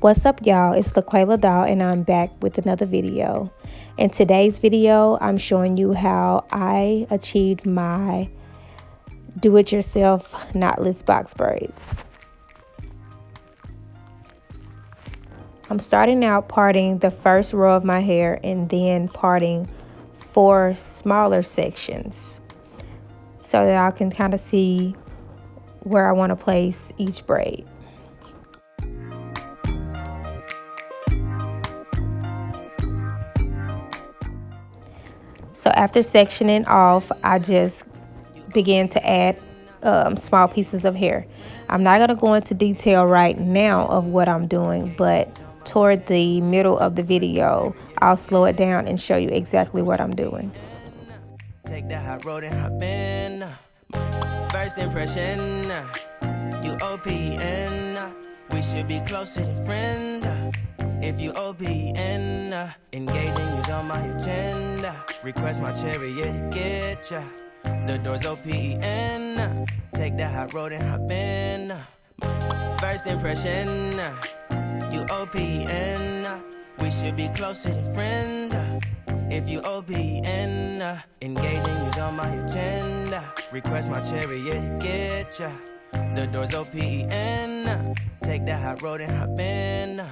What's up, y'all? It's LaQuayla Doll, and I'm back with another video. In today's video, I'm showing you how I achieved my do-it-yourself knotless box braids. I'm starting out parting the first row of my hair and then parting 4 smaller sections so that I can kind of see where I want to place each braid. So after sectioning off, I just began to add small pieces of hair. I'm not going to go into detail right now of what I'm doing, but toward the middle of the video, I'll slow it down and show you exactly what I'm doing. Take the hot road and hop in. First impression, you OPN. We should be closer than friends. If you OPN, engaging you's on my agenda. Request my chariot, get ya. The door's OPN. Take the hot road and hop in. First impression, you OPN. We should be closer than friends. If you OPN, engaging you's on my agenda. Request my chariot, get ya. The door's OPN. Take the hot road and hop in.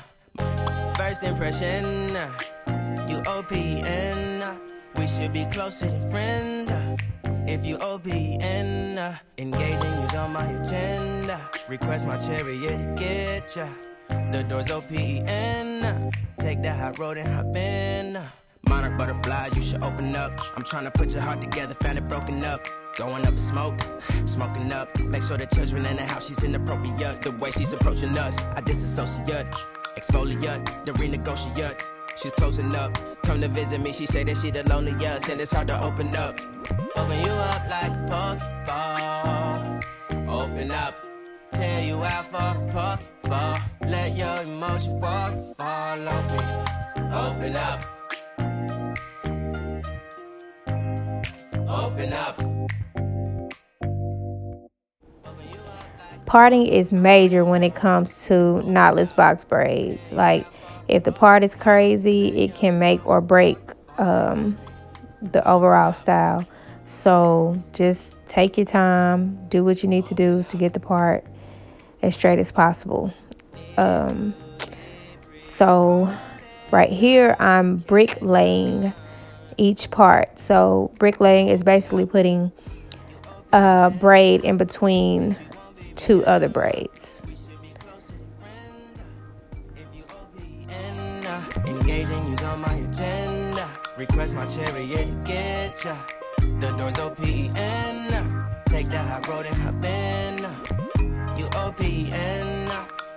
First impression, you OPN. We should be closer than friends. If you OPN, engaging you's on my agenda. Request my chariot, get ya. The door's OPN. Take the hot road and hop in. Monarch butterflies, you should open up. I'm trying to put your heart together, found it broken up. Going up in smoke, smoking up. Make sure the children in the house, she's inappropriate. The way she's approaching us, I disassociate. Exfoliate, the renegotiate. She's closing up. Come to visit me, she say that she the loneliest, and it's hard to open up. Open you up like a Pokeball. Open up, tear you out for a Pokeball. Let your emotions waterfall on me. Open up. Open up. Parting is major when it comes to knotless box braids. Like, if the part is crazy, it can make or break the overall style. So just take your time, do what you need to do to get the part as straight as possible. So right here, I'm bricklaying each part. So bricklaying is basically putting a braid in between 2 other braids. Engaging you's on my agenda. Request my chariot, get ya. The door's OPN. Take the hot road and hop in. You OPN.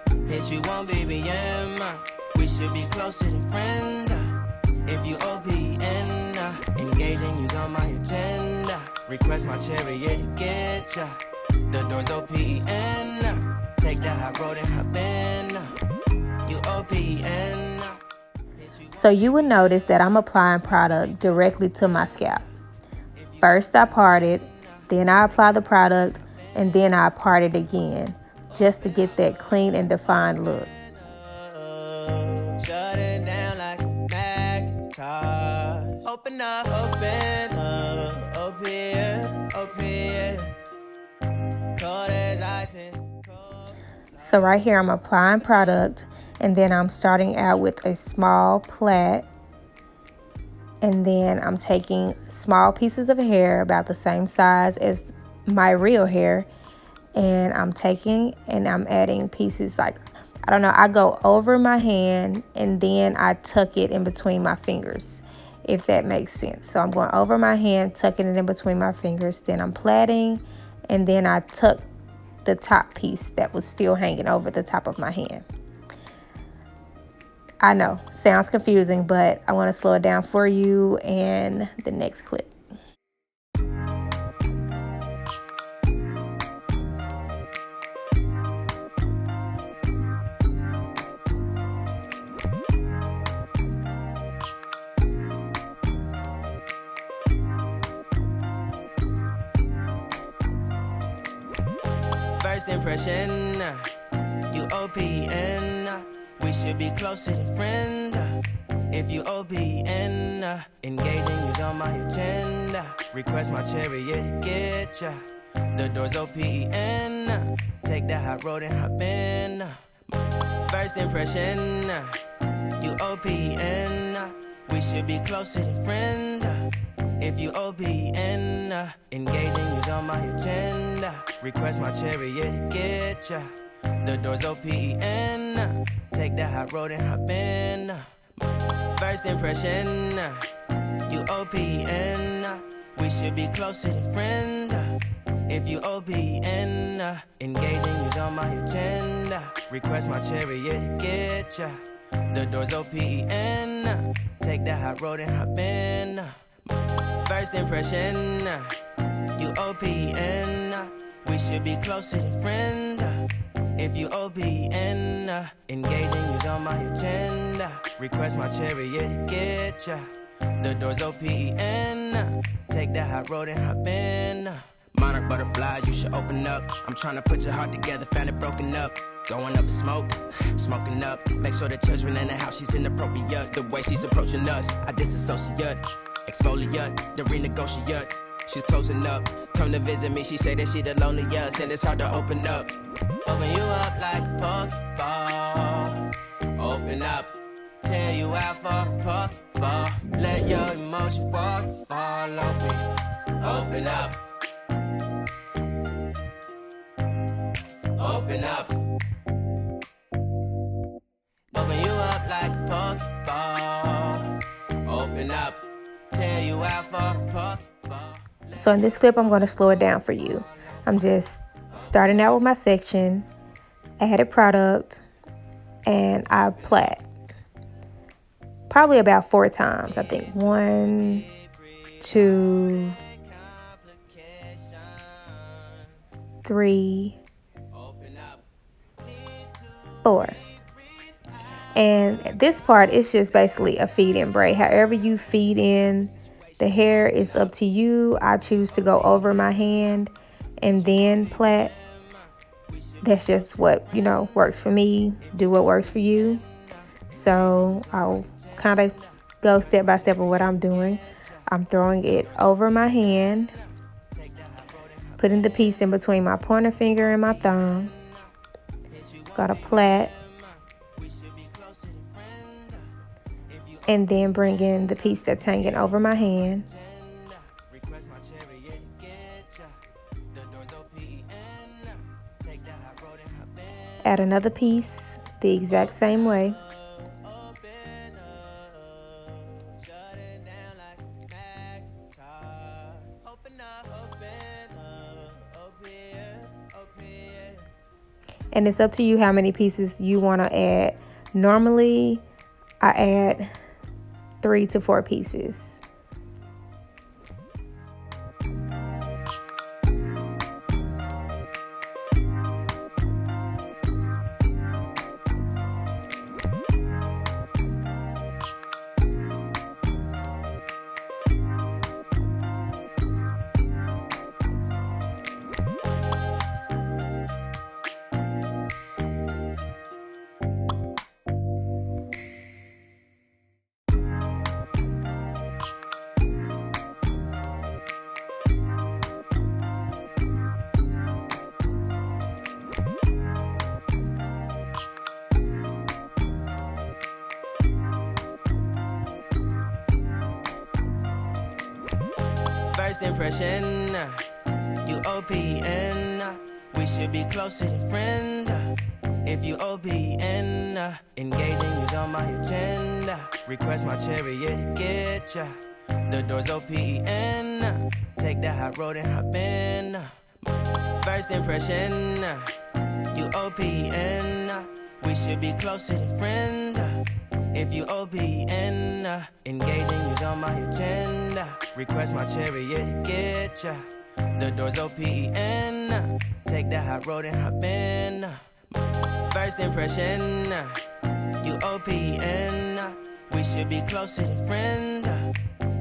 Bitch, you won't BBM. We should be closer than friends. If you OPN, engaging you's on my agenda. Request my chariot, get ya. The door's OPN. Take the hot road and hop in. You OPN. So you will notice that I'm applying product directly to my scalp. First I part it, then I apply the product, and then I part it again, just to get that clean and defined look. Shut it down like a Macintosh. Open up, open. Cold as ice and cold. So right here I'm applying product, and then I'm starting out with a small plait, and then I'm taking small pieces of hair about the same size as my real hair, and I'm taking and I'm adding pieces like, I don't know, I go over my hand and then I tuck it in between my fingers, if that makes sense. So I'm going over my hand, tucking it in between my fingers, then I'm plaiting, and then I tuck the top piece that was still hanging over the top of my hand. I know, sounds confusing, but I want to slow it down for you in the next clip. First impression, you OPN. we should be closer than friends. If you OPN, engaging you's on my agenda. Request my chariot to get ya. The door's OPN. Take that hot road and hop in. First impression, you OPN. We should be closer than friends. If you OPN, engaging you's on my agenda. Request my chariot to get ya. The door's OPN. Take that hot road and hop in. First impression, you OPN. We should be closer than friends. If you OPN, engaging you's on my agenda. Request my chariot to get ya. The door's OPN. Take that hot road and hop in. First impression, you OPN. We should be closer than friends. If you OPN, engaging you's on my agenda. Request my chariot to get ya. The door's OPN. Take that hot road and hop in. Monarch butterflies, you should open up. I'm trying to put your heart together, found it broken up. Going up in smoke, smoking up. Make sure the children in the house, she's inappropriate. The way she's approaching us, I disassociate. Exfoliate, the renegotiate. She's closing up. Come to visit me, she say that she the loneliest, and it's hard to open up. Open you up like a Pokeball. Open up, tear you out for a Pokeball. Let your emotions waterfall on me. Open up. Open up. Open you up like a Pokeball. Open up, tear you out for a Pokeball. So in this clip, I'm going to slow it down for you. I'm just starting out with my section, added product, and I plait. Probably about 4 times, I think. 1, 2, 3, 4. And this part is just basically a feed in braid. However you feed in the hair is up to you. I choose to go over my hand and then plait. That's just what, works for me. Do what works for you. So I'll kind of go step by step of what I'm doing. I'm throwing it over my hand, putting the piece in between my pointer finger and my thumb. Got a plait. And then bring in the piece that's hanging over my hand. Add another piece the exact same way. And it's up to you how many pieces you want to add. Normally, I add 3 to 4 pieces. First impression, you OPN. We should be closer than friends. If you OPN, engaging you's on my agenda. Request my chariot to get ya. The door's OPN. Take that hot road and hop in. First impression, you OPN. We should be closer than friends. If you OPN, engaging you's on my agenda. Request my chariot to get ya. The door's OPN. Take that hot road and hop in. First impression, you OPN. We should be closer than friends.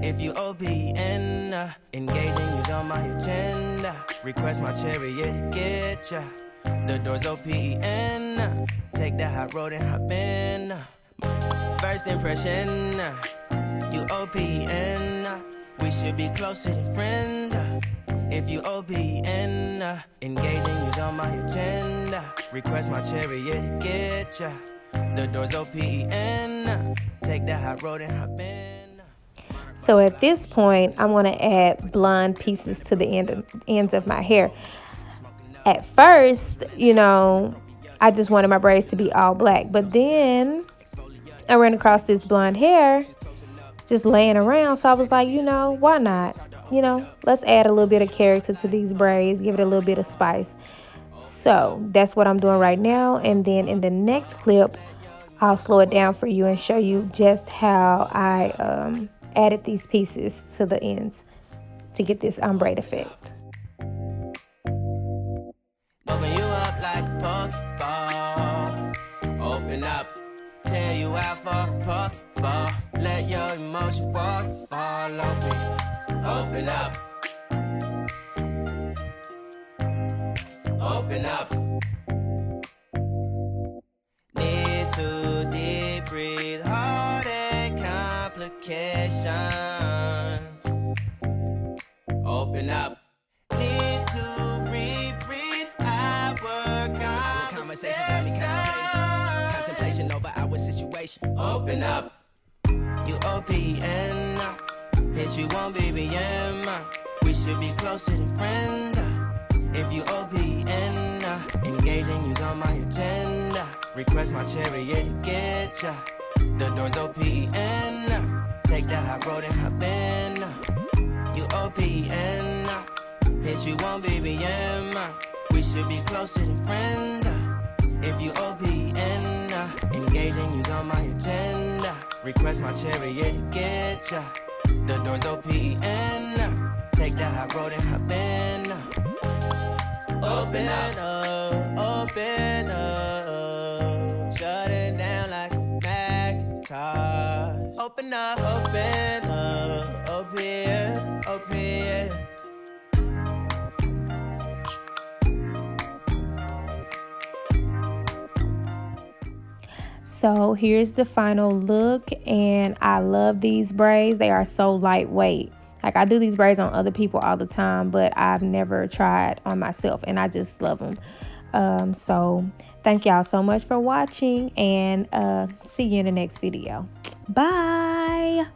If you OPN, engaging you's on my agenda. Request my chariot to get ya. The door's open. Take the high road and hop in. First impression, you OPN. We should be closer than friends. If you OPN, engaging you's on my agenda. Request my chariot to get ya. The door's OPN. Take the high road and hop in. So at this point, I'm going to add blonde pieces to the ends of my hair. At first, you know, I just wanted my braids to be all black. But then I ran across this blonde hair just laying around. So I was like, you know, why not? You know, let's add a little bit of character to these braids. Give it a little bit of spice. So that's what I'm doing right now. And then in the next clip, I'll slow it down for you and show you just how I added these pieces to the ends to get this ombre effect. Open you up like a Pokeball. Open up, tear you out for a Pokeball. Let your emotion waterfall on me. Open up. Open up. Need to deep breathe, heart and complications. Open up. Need to reread our conversation. Got me contemplation over our situation. Open up. You OPN. Bitch, you won't BBM. We should be closer than friends. If you OPN, engaging you's on my agenda. Request my chariot to get ya. The door's OPN. Take the high road and hop in. You OPN. Bitch, you won't BBM. We should be closer than friends. If you OPN, engaging you's on my agenda. Request my chariot to get ya. The door's OPN. Take the high road and hop in. Open up, open up. Shut it down like a Macintosh. Open up, open, open. So here's the final look, and I love these braids. They are so lightweight. Like, I do these braids on other people all the time, but I've never tried on myself, and I just love them. So thank y'all so much for watching, and see you in the next video. Bye.